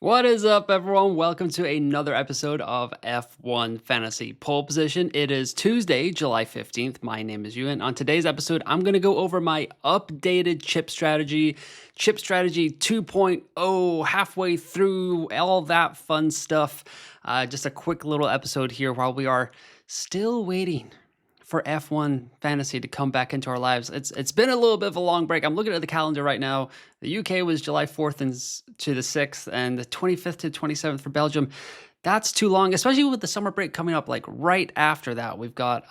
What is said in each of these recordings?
What is up, everyone? Welcome to another episode of F1 Fantasy Pole Position. It is Tuesday, July 15th. My name is Ewan. On today's episode, I'm going to go over my updated chip strategy 2.0, halfway through, all that fun stuff. Just a quick little episode here while we are still waiting for F1 fantasy to come back into our lives. It's been a little bit of a long break. I'm looking at the calendar right now. The UK was July 4th to the 6th, and the 25th to 27th for Belgium. That's too long, especially with the summer break coming up like right after that. We've got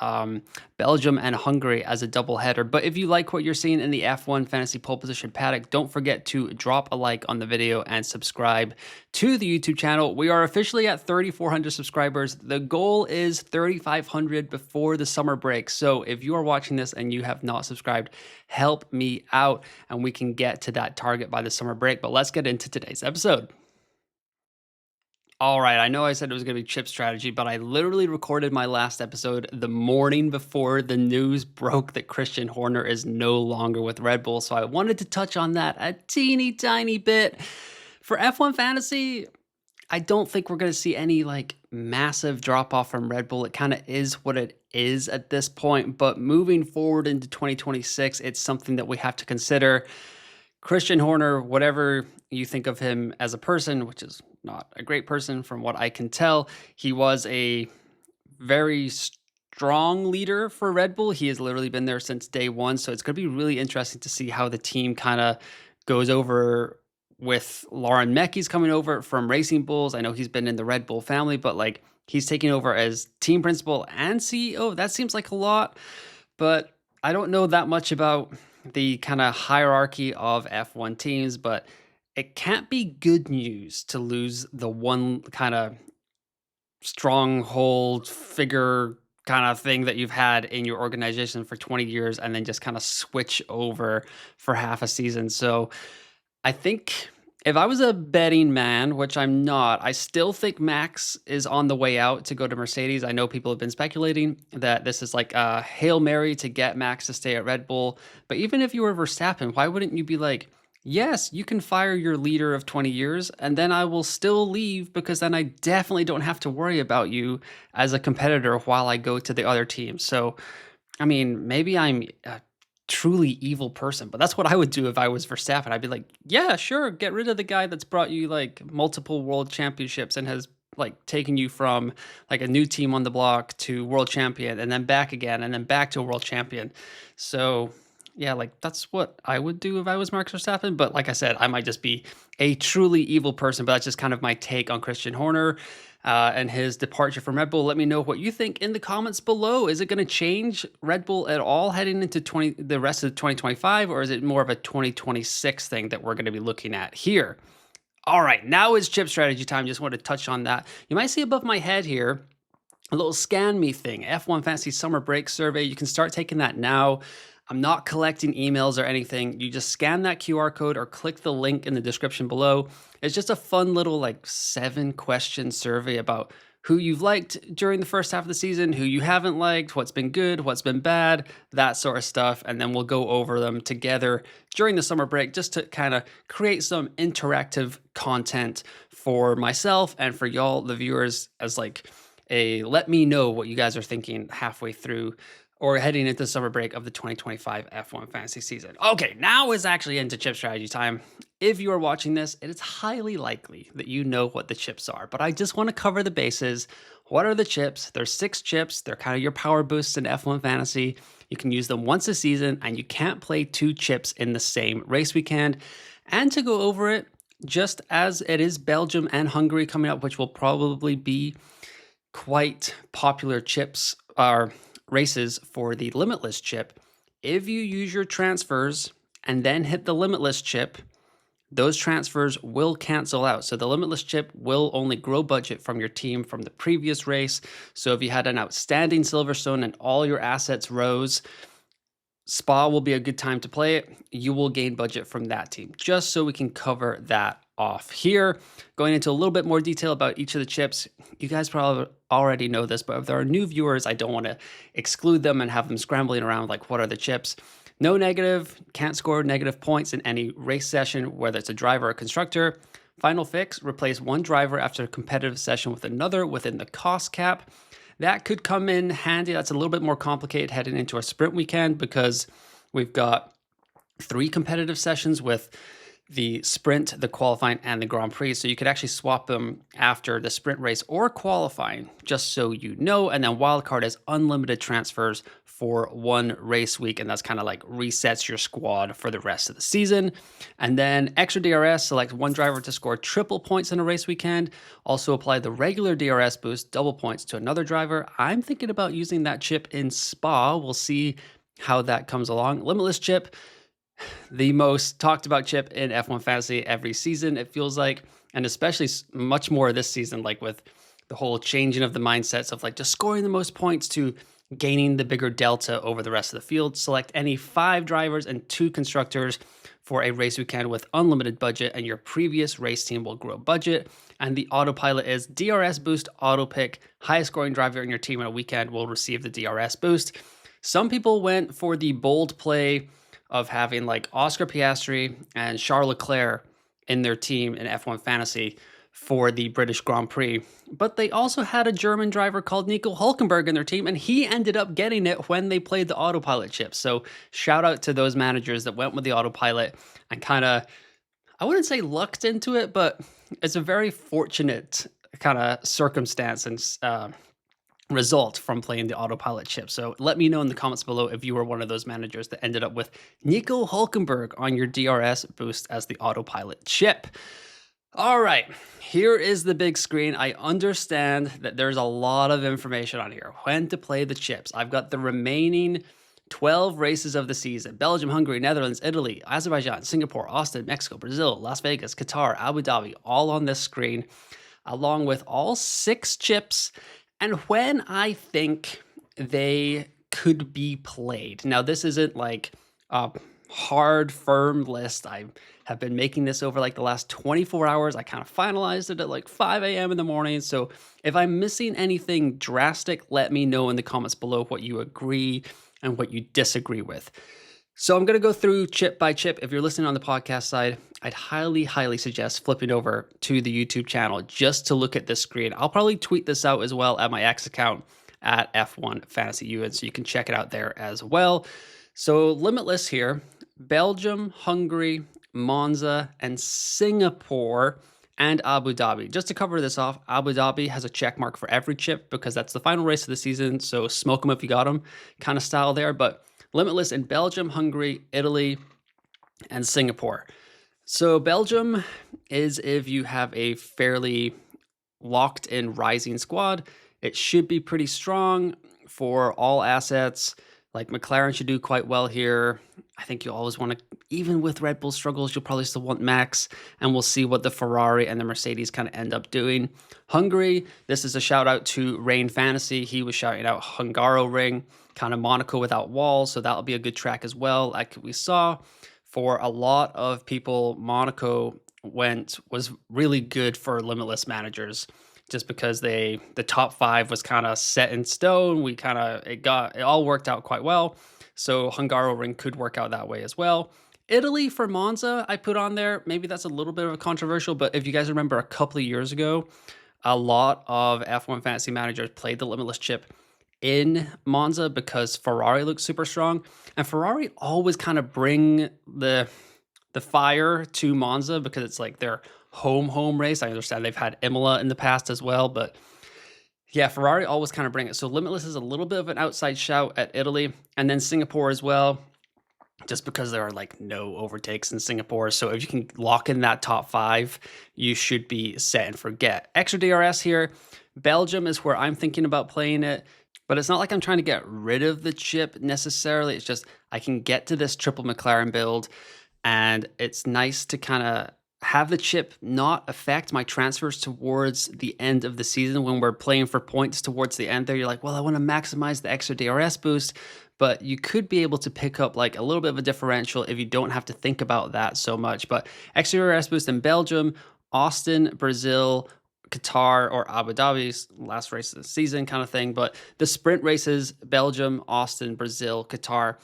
Belgium and Hungary as a doubleheader. But if you like what you're seeing in the F1 Fantasy Pole Position paddock, don't forget to drop a like on the video and subscribe to the YouTube channel. We are officially at 3,400 subscribers. The goal is 3,500 before the summer break. So if you are watching this and you have not subscribed, help me out and we can get to that target by the summer break. But let's get into today's episode. All right, I know I said it was going to be chip strategy, but I literally recorded my last episode the morning before the news broke that Christian Horner is no longer with Red Bull. So I wanted to touch on that a teeny tiny bit. For F1 Fantasy, I don't think we're going to see any like massive drop off from Red Bull. It kind of is what it is at this point, but moving forward into 2026, it's something that we have to consider. Christian Horner, whatever you think of him as a person, which is not a great person from what I can tell, he was a very strong leader for Red Bull. He has literally been there since day one. So it's going to be really interesting to see how the team kind of goes over with Lauren Mecky's coming over from Racing Bulls. I know he's been in the Red Bull family, but like he's taking over as team principal and CEO. That seems like a lot, but I don't know that much about the kind of hierarchy of F1 teams, but it can't be good news to lose the one kind of stronghold figure kind of thing that you've had in your organization for 20 years and then just kind of switch over for half a season. So I think if I was a betting man, which I'm not, I still think Max is on the way out to go to Mercedes. I know people have been speculating that this is like a Hail Mary to get Max to stay at Red Bull. But even if you were Verstappen, why wouldn't you be like, yes, you can fire your leader of 20 years, and then I will still leave because then I definitely don't have to worry about you as a competitor while I go to the other team. So, I mean, maybe I'm a truly evil person, but that's what I would do if I was Verstappen. I'd be like, yeah, sure, get rid of the guy that's brought you like multiple world championships and has like taken you from like a new team on the block to world champion and then back again and then back to a world champion. So yeah, like that's what I would do if I was Max Verstappen. But like I said, I might just be a truly evil person. But that's just kind of my take on Christian Horner and his departure from Red Bull. Let me know what you think in the comments below. Is it going to change Red Bull at all heading into the rest of 2025, or is it more of a 2026 thing that we're going to be looking at here? All right, now is chip strategy time. Just want to touch on that. You might see above my head here a little scan me thing, F1 Fantasy Summer Break Survey. You can start taking that now. I'm not collecting emails or anything. You just scan that QR code or click the link in the description below. It's just a fun little like 7-question survey about who you've liked during the first half of the season, who you haven't liked, what's been good, what's been bad, that sort of stuff. And then we'll go over them together during the summer break just to kind of create some interactive content for myself and for y'all, the viewers, as like a let me know what you guys are thinking halfway through or heading into the summer break of the 2025 F1 fantasy season. Okay, now is actually into chip strategy time. If you are watching this, it is highly likely that you know what the chips are, but I just want to cover the bases. What are the chips? There's 6 chips. They're kind of your power boosts in F1 fantasy. You can use them once a season, and you can't play 2 chips in the same race weekend. And to go over it, just as it is Belgium and Hungary coming up, which will probably be quite popular chips, are races for the Limitless chip. If you use your transfers and then hit the Limitless chip, those transfers will cancel out. So the Limitless chip will only grow budget from your team from the previous race. So if you had an outstanding Silverstone and all your assets rose, Spa will be a good time to play it. You will gain budget from that team, just so we can cover that off here. Going into a little bit more detail about each of the chips. You guys probably already know this, but if there are new viewers, I don't want to exclude them and have them scrambling around like, what are the chips? No negative, can't score negative points in any race session, whether it's a driver or a constructor. Final fix, replace one driver after a competitive session with another within the cost cap. That could come in handy. That's a little bit more complicated heading into a sprint weekend because we've got 3 competitive sessions with the sprint, the qualifying, and the Grand Prix. So you could actually swap them after the sprint race or qualifying, just so you know. And then wildcard is unlimited transfers for 1 race week. And that's kind of like resets your squad for the rest of the season. And then extra DRS, select one driver to score triple points in a race weekend. Also apply the regular DRS boost, double points to another driver. I'm thinking about using that chip in Spa. We'll see how that comes along. Limitless chip, the most talked about chip in F1 Fantasy every season, it feels like, and especially much more this season, like with the whole changing of the mindsets of like just scoring the most points to gaining the bigger delta over the rest of the field. Select any 5 drivers and 2 constructors for a race weekend with unlimited budget, and your previous race team will grow budget. And the autopilot is DRS boost, auto pick, highest scoring driver in your team in a weekend will receive the DRS boost. Some people went for the bold play of having like Oscar Piastri and Charles Leclerc in their team in F1 Fantasy for the British Grand Prix. But they also had a German driver called Nico Hülkenberg in their team, and he ended up getting it when they played the autopilot chip. So shout out to those managers that went with the autopilot and kind of, I wouldn't say lucked into it, but it's a very fortunate kind of circumstance and result from playing the autopilot chip. So let me know in the comments below if you were one of those managers that ended up with Nico Hülkenberg on your DRS boost as the autopilot chip. All right, here is the big screen. I understand that there's a lot of information on here. When to play the chips. I've got the remaining 12 races of the season. Belgium, Hungary, Netherlands, Italy, Azerbaijan, Singapore, Austin, Mexico, Brazil, Las Vegas, Qatar, Abu Dhabi, all on this screen, along with all 6 chips and when I think they could be played. Now, this isn't like a hard, firm list. I have been making this over like the last 24 hours. I kind of finalized it at like 5 a.m. in the morning. So if I'm missing anything drastic, let me know in the comments below what you agree and what you disagree with. So I'm going to go through chip by chip. If you're listening on the podcast side, I'd highly suggest flipping over to the YouTube channel just to look at this screen. I'll probably tweet this out as well at my X account at F1 Fantasy UN, so you can check it out there as well. So Limitless here, Belgium, Hungary, Monza, and Singapore, and Abu Dhabi. Just to cover this off, Abu Dhabi has a check mark for every chip because that's the final race of the season, so smoke them if you got them kind of style there. But Limitless in Belgium, Hungary, Italy, and Singapore. So Belgium is if you have a fairly locked in rising squad. It should be pretty strong for all assets. Like McLaren should do quite well here. I think you always want to, even with Red Bull struggles, you'll probably still want Max, and we'll see what the Ferrari and the Mercedes kind of end up doing. Hungary, this is a shout out to Rain Fantasy. He was shouting out Hungaroring, kind of Monaco without walls, so that'll be a good track as well. Like we saw, for a lot of people, Monaco was really good for Limitless managers, just because the top 5 was kind of set in stone. It all worked out quite well. So Hungaroring could work out that way as well. Italy for Monza, I put on there. Maybe that's a little bit of a controversial, but if you guys remember a couple of years ago, a lot of F1 Fantasy managers played the Limitless chip in Monza because Ferrari looks super strong. And Ferrari always kind of bring the fire to Monza because it's like their home race. I understand they've had Imola in the past as well, but yeah, Ferrari always kind of bring it. So Limitless is a little bit of an outside shout at Italy, and then Singapore as well, just because there are like no overtakes in Singapore. So if you can lock in that top 5, you should be set and forget. Extra DRS here. Belgium is where I'm thinking about playing it, but it's not like I'm trying to get rid of the chip necessarily. It's just I can get to this triple McLaren build, and it's nice to kind of have the chip not affect my transfers towards the end of the season when we're playing for points towards the end there. You're like, well, I want to maximize the extra DRS boost, but you could be able to pick up like a little bit of a differential if you don't have to think about that so much. But extra DRS boost in Belgium, Austin, Brazil, Qatar, or Abu Dhabi's last race of the season kind of thing. But the sprint races, Belgium, Austin, Brazil, Qatar,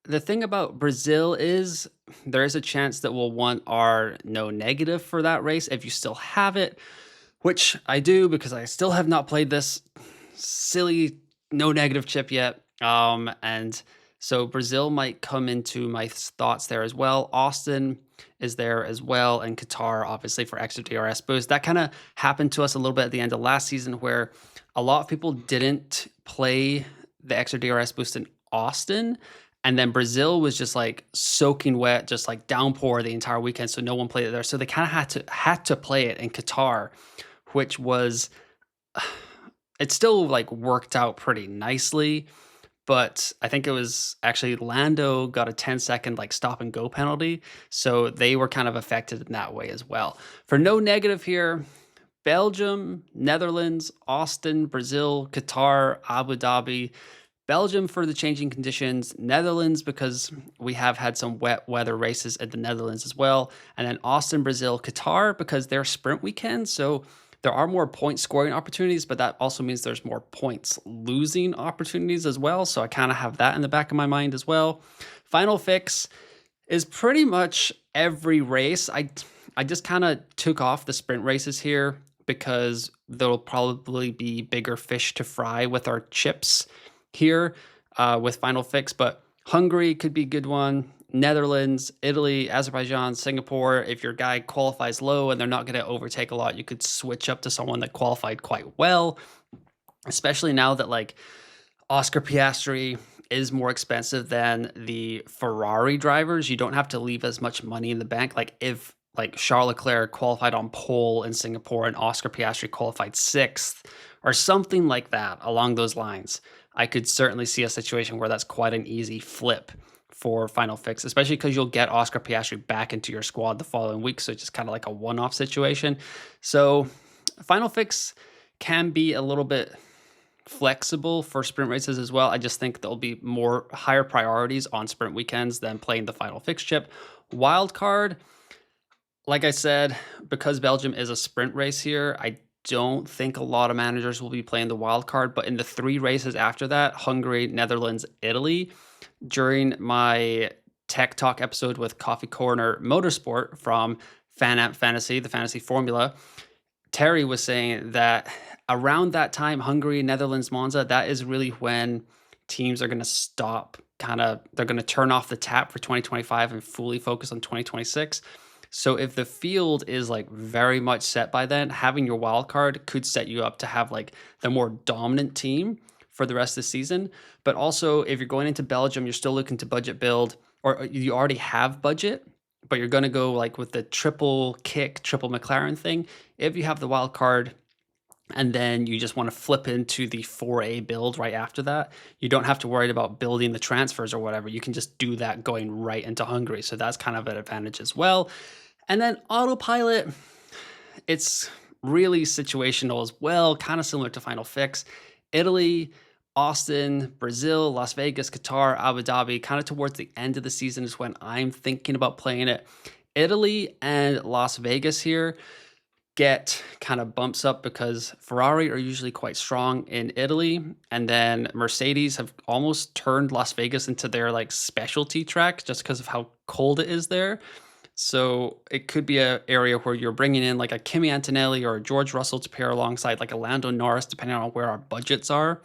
The thing about Brazil is there is a chance that we'll want our no negative for that race if you still have it, which I do because I still have not played this silly no negative chip yet. And so Brazil might come into my thoughts there as well. Austin is there as well, and Qatar obviously for extra DRS boost. That kind of happened to us a little bit at the end of last season where a lot of people didn't play the extra DRS boost in Austin. And then Brazil was just like soaking wet, just like downpour the entire weekend. So no one played it there. So they kind of had to play it in Qatar, which was it still like worked out pretty nicely. But I think it was actually Lando got a 10-second like stop and go penalty. So they were kind of affected in that way as well. For no negative here, Belgium, Netherlands, Austin, Brazil, Qatar, Abu Dhabi. Belgium for the changing conditions, Netherlands because we have had some wet weather races at the Netherlands as well, and then Austin, Brazil, Qatar because they're sprint weekends, so there are more point scoring opportunities, but that also means there's more points losing opportunities as well, so I kind of have that in the back of my mind as well. Final fix is pretty much every race. I just kind of took off the sprint races here because there'll probably be bigger fish to fry with our chips here with Final Fix, but Hungary could be a good one. Netherlands, Italy, Azerbaijan, Singapore. If your guy qualifies low and they're not going to overtake a lot, you could switch up to someone that qualified quite well, especially now that like Oscar Piastri is more expensive than the Ferrari drivers. You don't have to leave as much money in the bank. Like if like Charles Leclerc qualified on pole in Singapore and Oscar Piastri qualified sixth or something like that along those lines, I could certainly see a situation where that's quite an easy flip for Final Fix, especially because you'll get Oscar Piastri back into your squad the following week. So it's just kind of like a one-off situation. So Final Fix can be a little bit flexible for sprint races as well. I just think there'll be more higher priorities on sprint weekends than playing the Final Fix chip. Wild card, like I said, because Belgium is a sprint race here, I don't think a lot of managers will be playing the wild card, but in the 3 races after that, Hungary, Netherlands, Italy, during my Tech Talk episode with Coffee Corner Motorsport from FanAmp Fantasy, the fantasy formula, Terry was saying that around that time, Hungary, Netherlands, Monza, that is really when teams are going to stop they're going to turn off the tap for 2025 and fully focus on 2026. So if the field is like very much set by then, having your wild card could set you up to have like the more dominant team for the rest of the season. But also if you're going into Belgium, you're still looking to budget build, or you already have budget, but you're going to go like with the triple McLaren thing. If you have the wild card and then you just want to flip into the 4A build right after that, you don't have to worry about building the transfers or whatever. You can just do that going right into Hungary. So that's kind of an advantage as well. And then Autopilot, it's really situational as well, kind of similar to Final Fix. Italy, Austin, Brazil, Las Vegas, Qatar, Abu Dhabi, kind of towards the end of the season is when I'm thinking about playing it. Italy and Las Vegas here get kind of bumps up because Ferrari are usually quite strong in Italy, and then Mercedes have almost turned Las Vegas into their like specialty track just because of how cold it is there. So it could be an area where you're bringing in like a Kimi Antonelli or a George Russell to pair alongside like a Lando Norris, depending on where our budgets are,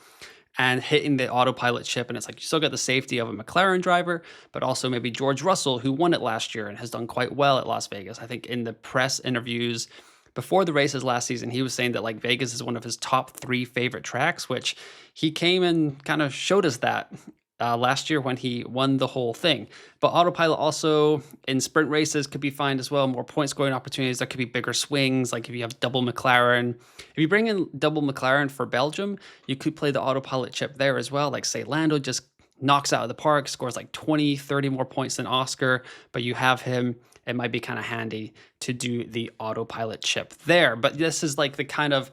and hitting the autopilot chip. And it's like you still got the safety of a McLaren driver, but also maybe George Russell, who won it last year and has done quite well at Las Vegas. I think in the press interviews before the races last season, he was saying that like Vegas is one of his top 3 favorite tracks, which he came and kind of showed us that last year when he won the whole thing. But Autopilot also in sprint races could be fine as well. More point scoring opportunities. There could be bigger swings. Like if you have double McLaren, if you bring in double McLaren for Belgium, you could play the Autopilot chip there as well. Like say Lando just knocks out of the park, scores like 20, 30 more points than Oscar, but you have him. It might be kind of handy to do the Autopilot chip there. But this is like the kind of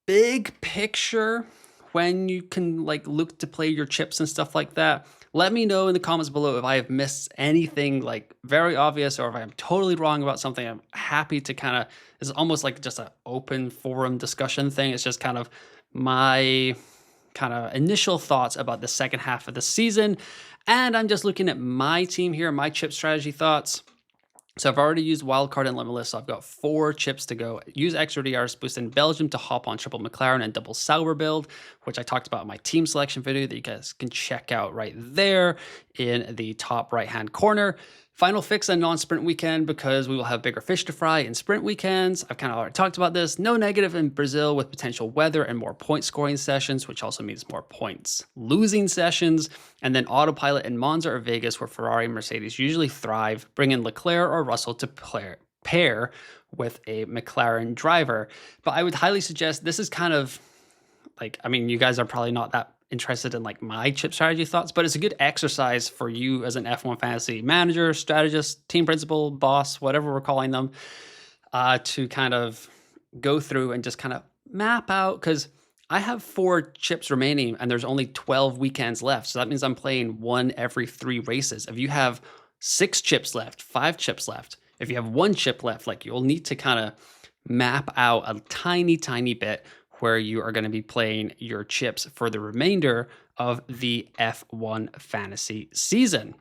big picture when you can like look to play your chips and stuff like that. Let me know in the comments below if I have missed anything like very obvious, or if I'm totally wrong about something. I'm happy to kind of, it's almost like just an open forum discussion thing. It's just kind of my kind of initial thoughts about the second half of the season. And I'm just looking at my team here, my chip strategy thoughts. So I've already used wildcard and Limitless, so I've got 4 chips to go. Use Extra DRS boost in Belgium to hop on triple McLaren and double Sauber build, which I talked about in my team selection video that you guys can check out right there in the top right-hand corner. Final fix on non-sprint weekend because we will have bigger fish to fry in sprint weekends. I've kind of already talked about this. No negative in Brazil with potential weather and more point scoring sessions, which also means more points losing sessions. And then Autopilot in Monza or Vegas where Ferrari and Mercedes usually thrive. Bring in Leclerc or Russell to pair with a McLaren driver. But I would highly suggest this is kind of like, I mean, you guys are probably not that interested in like my chip strategy thoughts, but it's a good exercise for you as an F1 fantasy manager, strategist, team principal, boss, whatever we're calling them, to kind of go through and just kind of map out, because I have 4 chips remaining and there's only 12 weekends left. So that means I'm playing 1 every 3 races. If you have 6 chips left, 5 chips left, if you have 1 chip left, like you'll need to kind of map out a tiny bit where you are going to be playing your chips for the remainder of the F1 fantasy season.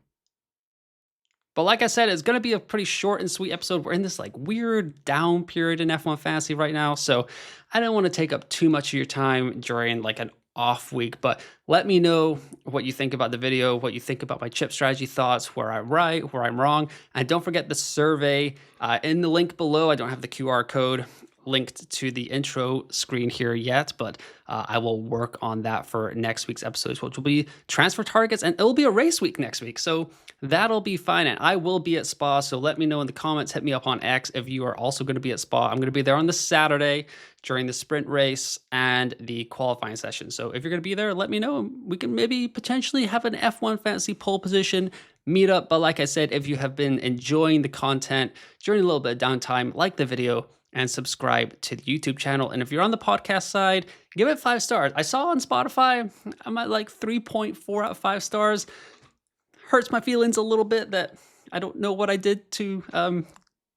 But like I said, it's going to be a pretty short and sweet episode. We're in this like weird down period in F1 fantasy right now, so I don't want to take up too much of your time during like an off week, but let me know what you think about the video, what you think about my chip strategy thoughts, where I'm right, where I'm wrong. And don't forget the survey in the link below. I don't have the QR code linked to the intro screen here yet, but I will work on that for next week's episodes, which will be transfer targets, and it'll be a race week next week, so that'll be fine. And I will be at Spa, so let me know in the comments, hit me up on X if you are also going to be at Spa. I'm going to be there on the Saturday during the sprint race and the qualifying session, so if you're going to be there, let me know. We can maybe potentially have an F1 fantasy pole position meetup. But like I said, if you have been enjoying the content during a little bit of downtime, like the video and subscribe to the YouTube channel. And if you're on the podcast side, give it 5 stars. I saw on Spotify, I'm at like 3.4 out of 5 stars. Hurts my feelings a little bit that I don't know what I did to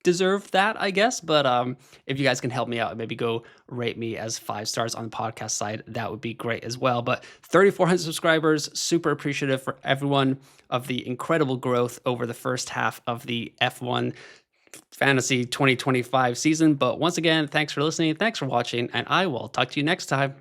deserve that, I guess. But if you guys can help me out, maybe go rate me as 5 stars on the podcast side, that would be great as well. But 3,400 subscribers, super appreciative for everyone of the incredible growth over the first half of the F1 Fantasy 2025 season. But once again, thanks for listening, thanks for watching, and I will talk to you next time.